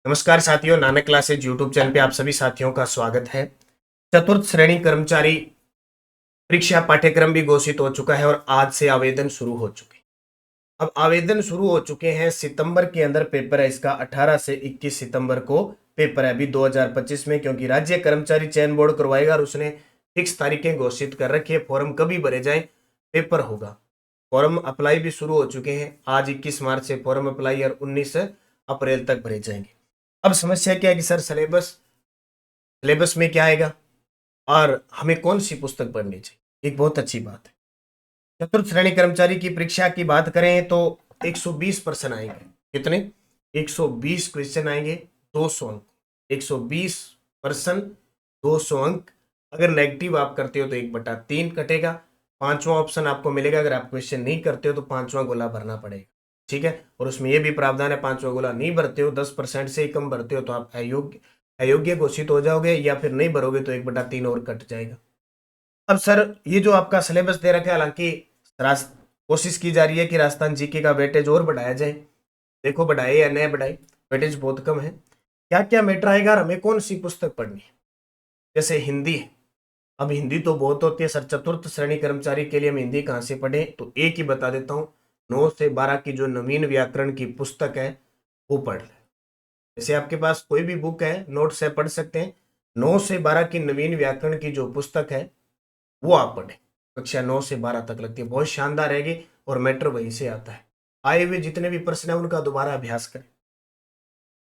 नमस्कार साथियों, Nanak classes YouTube channel पे आप सभी साथियों का स्वागत है। चतुर्थ श्रेणी कर्मचारी परीक्षा पाठ्यक्रम भी घोषित हो चुका है और आज से आवेदन शुरू हो चुके हैं। अब आवेदन शुरू हो चुके हैं। सितंबर के अंदर पेपर है इसका। 18 से 21 सितंबर को पेपर है अभी 2025 में, क्योंकि राज्य कर्मचारी चयन बोर्ड करवाएगा और उसने फिक्स तारीखें घोषित कर रखी है। फॉर्म कभी भरे जाए, पेपर होगा। फॉर्म अप्लाई भी शुरू हो चुके हैं। आज 21 मार्च से फॉर्म अप्लाई और 19 अप्रैल तक भरे जाएंगे। अब समस्या क्या है कि सर सिलेबस सिलेबस में क्या आएगा और हमें कौन सी पुस्तक पढ़नी चाहिए। एक बहुत अच्छी बात है। चतुर्थ श्रेणी कर्मचारी की परीक्षा की बात करें तो 120 प्रश्न आएंगे। कितने? 120 क्वेश्चन आएंगे, 200 अंक। 120 प्रश्न, 200 अंक। अगर नेगेटिव आप करते हो तो 1/3 कटेगा। पांचवा ऑप्शन आपको मिलेगा। अगर आप क्वेश्चन नहीं करते हो तो पांचवा गोला भरना पड़ेगा। ठीक है। और उसमें यह भी प्रावधान है, पांचवा गोला नहीं भरते हो, 10% से ही कम भरते हो तो आप अयोग्य अयोग्य घोषित हो जाओगे, या फिर नहीं भरोगे तो 1/3 और कट जाएगा। अब सर ये जो आपका सिलेबस दे रखा है, हालांकि कोशिश की जा रही है कि राजस्थान जीके का वेटेज और बढ़ाया जाए। देखो बढ़ाए या न बढ़ाए, वेटेज बहुत कम है। क्या क्या मैटर आएगा और हमें कौन सी पुस्तक पढ़नी है। जैसे हिंदी है। अब हिंदी तो बहुत होती है सर, चतुर्थ श्रेणी कर्मचारी के लिए हम हिंदी कहाँ से पढ़े, तो एक ही बता देता हूँ। 9 से 12 की जो नवीन व्याकरण की पुस्तक है वो पढ़ ले। जैसे आपके पास कोई भी बुक है, नोट से पढ़ सकते हैं। 9 से 12 की नवीन व्याकरण की जो पुस्तक है वो आप पढ़ें। कक्षा 9 से 12 तक लगती है, बहुत शानदार रहेगी और मैटर वहीं से आता है। आए हुए जितने भी प्रश्न है उनका दोबारा अभ्यास करें।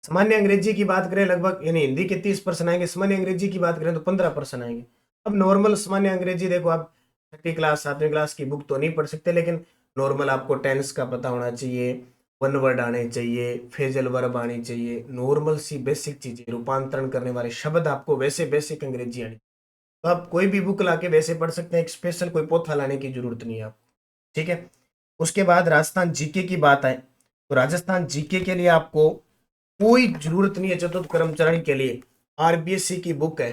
सामान्य अंग्रेजी की बात करें, लगभग यानी हिंदी के 30 प्रश्न आएंगे। सामान्य अंग्रेजी की बात करें तो 15 प्रश्न आएंगे। अब नॉर्मल सामान्य अंग्रेजी देखो, आप 6वीं क्लास 7वीं क्लास की बुक तो नहीं पढ़ सकते, लेकिन नॉर्मल आपको टेंस का पता होना चाहिए, वन वर्ड आने चाहिए, फेजल वर्ब आनी चाहिए, नॉर्मल सी बेसिक चीजें, रूपांतरण करने वाले शब्द आपको वैसे बेसिक अंग्रेजी आनी। तो आप कोई भी बुक लाके वैसे पढ़ सकते हैं, एक स्पेशल कोई पोथा लाने की जरूरत नहीं है आपको। ठीक है। उसके बाद राजस्थान जीके की बात आए तो राजस्थान जीके के लिए आपको कोई जरूरत नहीं है। चतुर्थ कर्मचारी के लिए आरबीएससी की बुक है,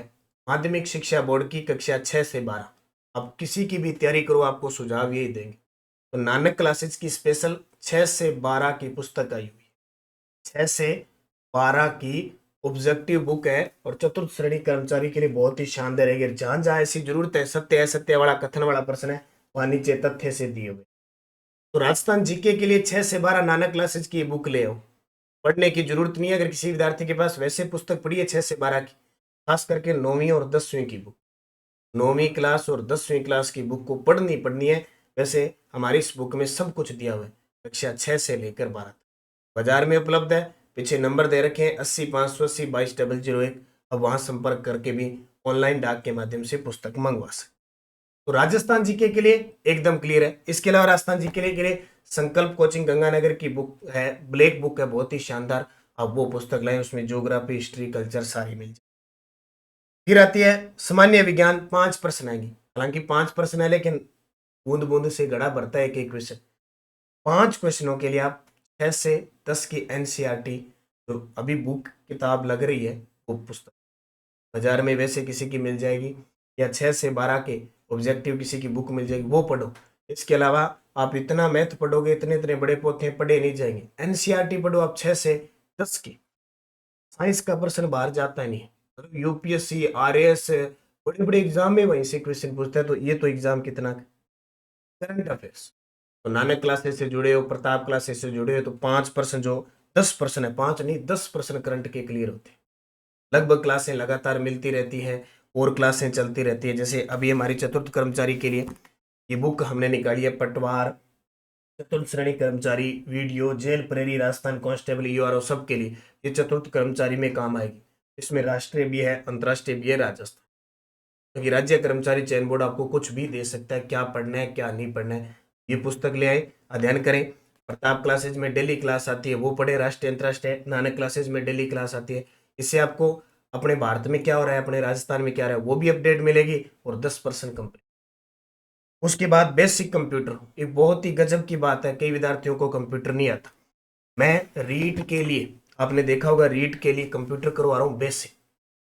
माध्यमिक शिक्षा बोर्ड की, कक्षा 6 से 12। अब किसी की भी तैयारी करो, आपको सुझाव यही देंगे। तो नानक क्लासेस की स्पेशल 6 से 12 की पुस्तक आई हुई है। 6 से 12 की ऑब्जेक्टिव बुक है और चतुर्थ श्रेणी कर्मचारी के लिए बहुत ही शानदार है। जहां जहां ऐसी जरूरत है, सत्य असत्य वाला कथन वाला प्रश्न है, वहां नीचे तथ्य से दिए हुए। तो राजस्थान जीके के लिए 6 से 12 नानक क्लासेज की बुक ले आओ। पढ़ने की जरूरत नहीं है अगर किसी विद्यार्थी के पास वैसे पुस्तक पढ़ी है 6 से 12 की, खास करके 9वीं और 10वीं की बुक। 9वीं क्लास और 10वीं क्लास की बुक को पढ़नी है। वैसे हमारी इस बुक में सब कुछ दिया हुआ है, कक्षा 6 से लेकर 12 तक। बाजार में उपलब्ध है, पीछे नंबर दे रखे हैं 80 580 22 001। अब वहां संपर्क करके भी ऑनलाइन डाक के माध्यम से पुस्तक मंगवा सकते। तो राजस्थान जीके के लिए एकदम क्लियर है। इसके अलावा राजस्थान जीके के लिए संकल्प कोचिंग गंगानगर की बुक है, ब्लैक बुक है, बहुत ही शानदार। आप वो पुस्तक लाएं, उसमें ज्योग्राफी हिस्ट्री कल्चर सारी मिल जाए। फिर आती है सामान्य विज्ञान, 5 प्रश्न आएंगी। हालांकि 5 प्रश्न है, लेकिन बूंद बूंद से घड़ा भरता है एक एक क्वेश्चन। 5 क्वेश्चनों के लिए आप 6 से 10 की एनसीईआरटी जो अभी बुक किताब लग रही है, वो पुस्तक बाजार में वैसे किसी की मिल जाएगी, या 6 से 12 के ऑब्जेक्टिव किसी की बुक मिल जाएगी, वो पढ़ो। इसके अलावा आप इतना मैथ पढ़ोगे, इतने इतने बड़े पोथे पढ़े नहीं जाएंगे। एनसीईआरटी पढ़ो आप 6 से 10 की। साइंस का प्रश्न बाहर जाता नहीं है। मतलब यूपीएससी आरएएस बड़े बड़े एग्जाम में वहीं से क्वेश्चन पूछता है, तो ये तो एग्जाम कितना। करंट अफेयर्स तो नानक क्लासेस से जुड़े हो, प्रताप क्लासेस से जुड़े हो, तो 5% जो 10% है, 5 नहीं 10% करंट के क्लियर होते हैं। लगभग क्लासें लगातार मिलती रहती है और क्लासें चलती रहती है। जैसे अभी हमारी चतुर्थ कर्मचारी के लिए ये बुक हमने निकाली है, पटवार चतुर्थ श्रेणी कर्मचारी वीडियो जेल प्रेरी राजस्थान कांस्टेबल यूआरओ सब के लिए ये चतुर्थ कर्मचारी में काम आएगी। इसमें राष्ट्रीय भी है, अंतर्राष्ट्रीय भी है, राजस्थान, क्योंकि राज्य कर्मचारी चयन बोर्ड आपको कुछ भी दे सकता है, क्या पढ़ना है क्या नहीं पढ़ना है। ये पुस्तक ले आए, अध्ययन करें। प्रताप क्लासेज में डेली क्लास आती है, वो पढ़े। राष्ट्रीय अंतर्राष्ट्रीय नानक क्लासेज में डेली क्लास आती है। इससे आपको अपने भारत में क्या हो रहा है, अपने राजस्थान में क्या हो रहा है, वो भी अपडेट मिलेगी और 10% कंप्लीट। उसके बाद बेसिक कंप्यूटर, एक बहुत ही गजब की बात है, कई विद्यार्थियों को कंप्यूटर नहीं आता। मैं रीट के लिए, आपने देखा होगा, रीट के लिए कंप्यूटर करवा रहा हूँ बेसिक।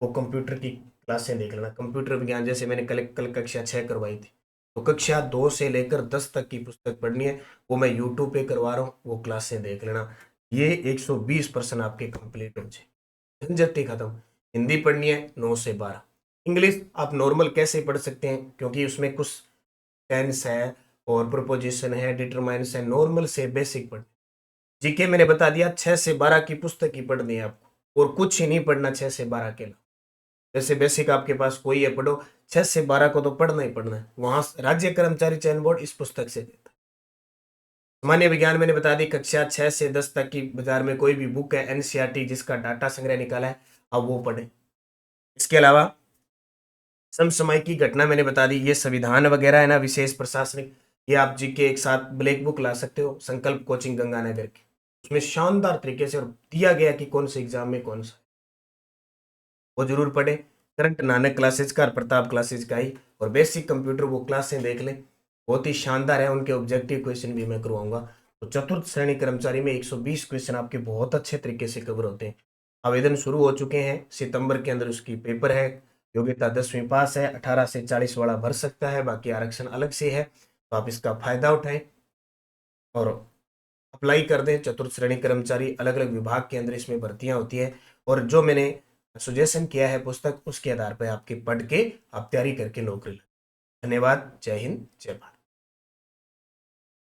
वो कंप्यूटर की क्लासें देख लेना। कंप्यूटर विज्ञान जैसे मैंने कल कल कक्षा 6 करवाई थी, तो कक्षा 2 से लेकर 10 तक की पुस्तक पढ़नी है, वो मैं यूट्यूब पे करवा रहा हूँ, वो क्लासें देख लेना। ये 120% आपके कंप्लीट हो जाए। झंझट ही खत्म। हिंदी पढ़नी है 9 से 12। इंग्लिश आप नॉर्मल कैसे पढ़ सकते हैं, क्योंकि उसमें कुछ टेंस है और प्रोपोजिशन है, डिटरमाइंस है, नॉर्मल से बेसिक पढ़। जीके मैंने बता दिया 6 से 12 की पुस्तक ही पढ़नी है आपको, और कुछ ही नहीं पढ़ना 6 से 12 के अलावा। जैसे बेसिक आपके पास कोई है पढ़ो, 6 से 12 को तो पढ़ना ही पढ़ना है। वहां राज्य कर्मचारी चयन बोर्ड इस पुस्तक से देता है। सामान्य विज्ञान मैंने बता दी, कक्षा 6 से 10 तक की बाजार में कोई भी बुक है एनसीईआरटी जिसका डाटा संग्रह निकाला है, अब वो पढ़े। इसके अलावा समसामयिक की घटना मैंने बता दी, ये संविधान वगैरह है ना, विशेष प्रशासनिक, ये आप जी के एक साथ ब्लैक बुक ला सकते हो, संकल्प कोचिंग गंगानगर की। उसमें शानदार तरीके से और दिया गया कि कौन से एग्जाम में कौन सा, वो जरूर पढ़े। करंट नानक क्लासेज का और प्रताप क्लासेज का ही, और बेसिक कंप्यूटर वो क्लासें देख लें, बहुत ही शानदार है। उनके ऑब्जेक्टिव क्वेश्चन भी मैं करवाऊंगा। तो चतुर्थ श्रेणी कर्मचारी में 120 क्वेश्चन आपके बहुत अच्छे तरीके से कवर होते हैं। आवेदन शुरू हो चुके हैं, सितंबर के अंदर उसकी पेपर है। योग्यता 10वीं पास है, 18 से 40 वाला भर सकता है, बाकी आरक्षण अलग से है, तो आप इसका फायदा उठाएं और अप्लाई कर दें। चतुर्थ श्रेणी कर्मचारी अलग अलग विभाग के अंदर इसमें भर्तियां होती है, और जो मैंने सुजेशन किया है पुस्तक, उसके आधार पर आपके पढ़ के आप तैयारी करके नौकरी लें। धन्यवाद। जय हिंद, जय भारत।